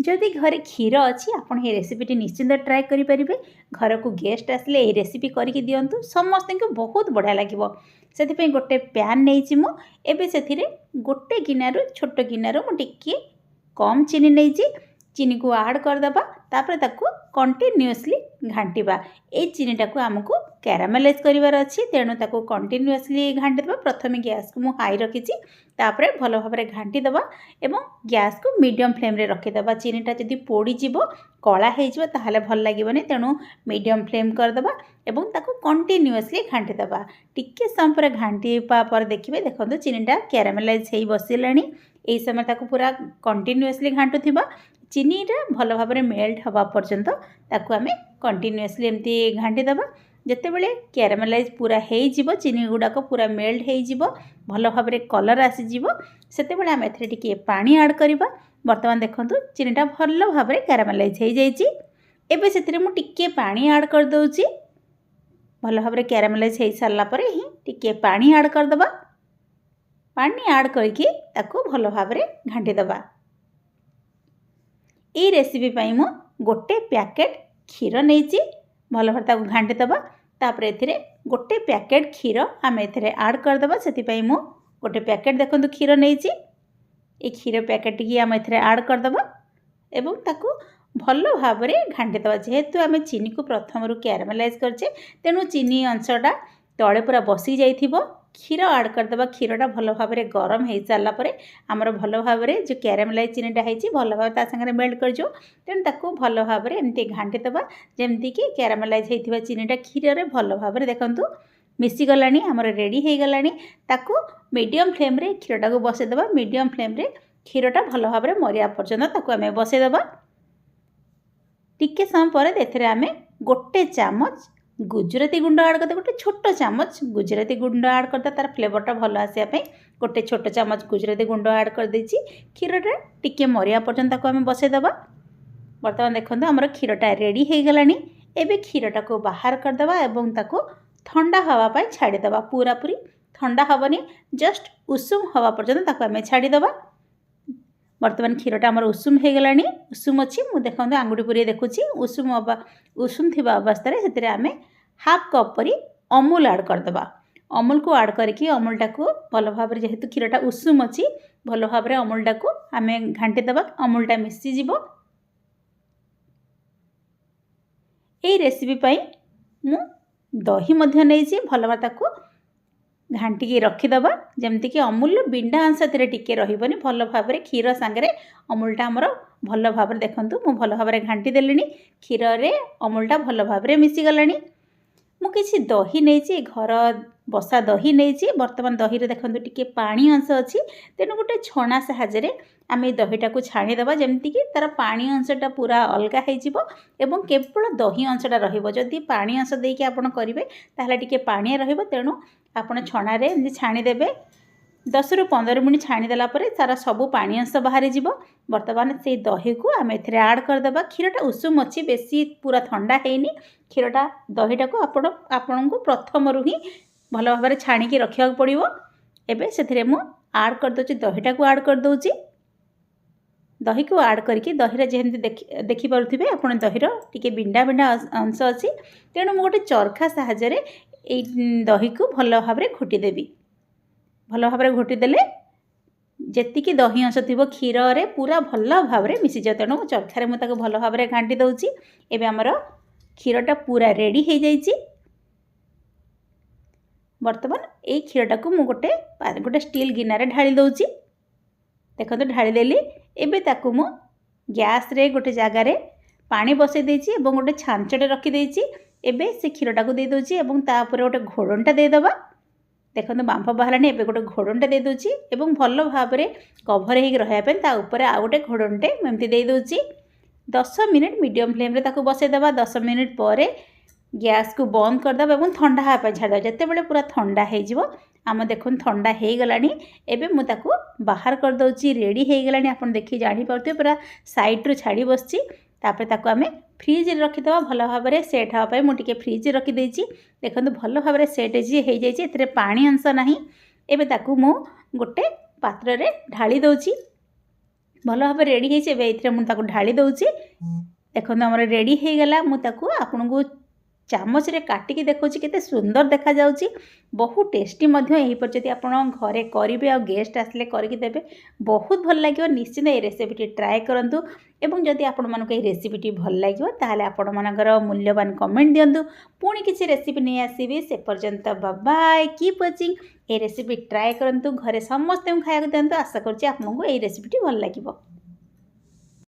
जदि घरे क्षीर अच्छी आपड़ ये रेसिपीटी निश्चिंत ट्राए करेंगे। घर को गेस्ट आसले ये रेसिपी करके दिंतु समस्त को बहुत बढ़िया लगे। से गोटे पैन नहीं मुझे से गोटे गिनारू छोट गिनारू मुझे कम चीनी नहीं चीनी को आड करदे तापर ताकू कंटिन्यूअसली घांटा। ये चीनीटा को आमको कैरामेलाइज करार अच्छी तेणु ताकू कंटिन्यूअसली घांटीदेवा। प्रथम गैस को मुझे हाई रखी तापर भल भाव में घांटीदेवा एवं गैस को मीडियम फ्लेम रे रखीदेवा। चीनीटा जदि पोड़ीज कला हो भल लगे तेणु मीडियम फ्लेम करदे एवं ताकू कंटिन्यूअसली घांटीदेवा। टिके समय पर घांटीपा पर देखिए देखो चीनीटा कैरामेलाइज हो बसला। यही समय ताकू पूरा कंटिन्यूअसली घांटुथिबा। चीनीटा भल भाव में मेल्ट हवा पर्यंत ताकू आमे कंटिन्यूअसली एमती घांटीदेवा। जितेबाला कैरामेलाइज पूरा हो चीनी गुड़ाक पूरा मेल्ट हो भल भाव में कलर आसीज से आम ए पानी आड करवा। बर्तमान देखो चीनीटा भल भाव में कैरामेलाइज हो जाए। से मुझे पानी आड कर दूची। भल भाव में कैरामेलाइज हो सारापर ही टिके पानी आड करदे। पानी आड करके ताकू भल भाव में घांटीदेवा। ये रेसिपी पाई मु गोटे पैकेट क्षीर नहीं भल भाव में घांटीदेवा। तापर ए गोटे पैकेट क्षीर आम ए आड करदे। से मु गोटे पैकेट देखो क्षीर नहीं ये क्षीर पैकेट की आम ए आड करदे एवं ताकू भल भाव में घांटीदेवा। जेहेतु आम चीनी को प्रथम कैरामेलाइज करछे तेणु चीनी अंशटा तले पूरा बसी जाइथिबो। क्षीर आड करदे। क्षीरटा भल भाव में गरम हो सारापर आमर भल भाव में जो कैरामेलाइज चीनीटा होती भल भाव सागर मेल्ट कर तेणु ताकू भल भाव में एमती घांटीदेवा जमती कि कैरामेलाइज होता चीनीटा क्षीर में भल भाव में देखु मिसीगला आमर रेडी हो गला। ताकू मीडियम फ्लेम रे क्षीरटा को बसईदेवा। मीडियम फ्लेम रे क्षीरटा भल भाव में मरिया पर्यंत ताकू आम बसईदेवा। टिके समय पर आम गोटे चामच गुजराती गुंड आड करते। गोटे छोट चामच गुजराती गुंड आड करते तार फ्लेवरटा भल आसापी गोटे छोट चामच गुजराती गुंड आड कर देछि। क्षीरटा टिके मरिया पर्यंत आम बसईदेवा। बर्तमान देखो आमर क्षीरटा रेडी हो गला। एबे क्षीरटा को बाहर करदे एवं ताकू ठंडा हवा पाई छाड़ीदेवा। पूरा पूरी ठंडा हबनी जस्ट उषुम हवा पर्यंत ताकू आम छाड़ीदेवा। बर्तमान क्षीरटा आमर उषुम हो गला। उषुम अच्छी मुझे देखो आंगुठी पूरी देखुची उषुम थी अवस्था से आम हाफ कप परी अमूल आड करदे। अमूल को आड करके अमूलटा को भल भाव में जेहेतु क्षीरटा उषुम अच्छी भल भाव में अमूलटा को आम घांटीदेवा। अमूलटा मिसीज। ये रेसिपी पाई मु दही मध्य नहीं भल भाव ताकू घांटिकी रखीदे जमती कि अमूल बिंडा अंश टिके रही भल भाव में क्षीर सांगे अमूलटा आमर भल भाव में देखूँ मु भल भाव में घांटी देली। क्षीर रे अमूलटा भल भाव में मिसीगला। मुझे दही नहीं घर बसा दही नहीं। बर्तमान दही रे देखो टिके पानी अंश अच्छी तेणु गोटे छणा साहाय्य आम दहीटा को छाणीदेवा जमती कि तार पानी अंशटा पूरा अलग हो केवल दही अंशटा रही। पानी अंश देके आपन करेंगे ताहले टिके पानी रहिबो तेणु आपन छणारे एमती छाणीदेवे। 10 ରୁ 15 मिनट छाणीदेला सारा सबू पानी अंश बाहरी जीव। बर्तमान से दही को आम ए आड करदे। क्षीरटा उषुम अच्छी बेसी पूरा ठंडा हैनी। क्षीरटा दहीटा को आपण को प्रथम ही भल भाव में छाणिकी रखा पड़ो। एबे से मु आड कर दूची दहीटा को आड कर दूची। दही को आड करके दहीरा जमी देखिपे आप दहीर टी बिंडा बिंडा अंश अच्छी तेणु मुझे चरखा साहाय्य दही को भल भाव में घोटीदेवी। भल भाव में घोटीदेले जी दही अंश थी क्षीर रे पूरा भल भाव में मिसीज तेणु चरखार मुझे भल भाव में घांटी दूची। एबे आमर क्षीरटा पूरा रेडी हो जाइए। बर्तमान ये क्षीरटा को मुझे गोटे स्टील गिनारे ढाली दूची। देखो ढालीदेली। एबे ताकू मु गैस रे गोटे जगार पानी बसई देछि एवं गोटे छांचटे रखीदेछि। एबे से क्षीरटा को दे दूची एवं तापर गोटे घोड़नटा देदेबा। देखो बांफ बाहरानी एबे गोटे घोड़नटा दे दूची एवं भल भाव में कभर हो रहा ता ऊपर आ गोटे घोड़नटे एमती दे दूची। 10 मिनिट मीडियम फ्लेम रे ताकू बसईदेवा। 10 मिनिट पर गैस को बंद करदे और ठंडा हाँपा छाड़ जिते बड़े पूरा ठंडा हो आम देखो ठंडा हो गला। एवं मुझे बाहर कर दूची रेडी हो गला। आप देखिए जापे पूरा साइड्रु छाड़ी बसची। तापर ताको आमे फ्रिज रे रखीदेवा भल भाव में सेट हाँपा मुझे फ्रिज रे रखीदेची। देखो भल भाव में सेट हो जाए पानी अंश ना। एबे ताकू मु गोटे पात्र रे ढाली दूची। भल भाव रेडी होती ढाली दूची। देखो आम रेडी हो गला। मुझे आपन को चामच रे काटिकी देखा केते सुंदर देखा जाउची। बहुत टेस्टी यहीपर जब आप घरे करेंगे आ गेस्ट आसले करके देवे बहुत भल लगे। निश्चित ये रेसिपीटी ट्राए करूँ। एवं जदि आपण मानक ये रेसिपीटी भल लगे ताहले आपण मानकर मूल्यवान कमेंट दिंतु। पुणी किसी रेसिपी नहीं आसबि से पर्यंत बाय कीप वाचिंग। ये रेसिपी ट्राए करूँ घरे समस्त खाया दिंतु। आशा करुँच आपको ये रेसिपीटी भल लगे।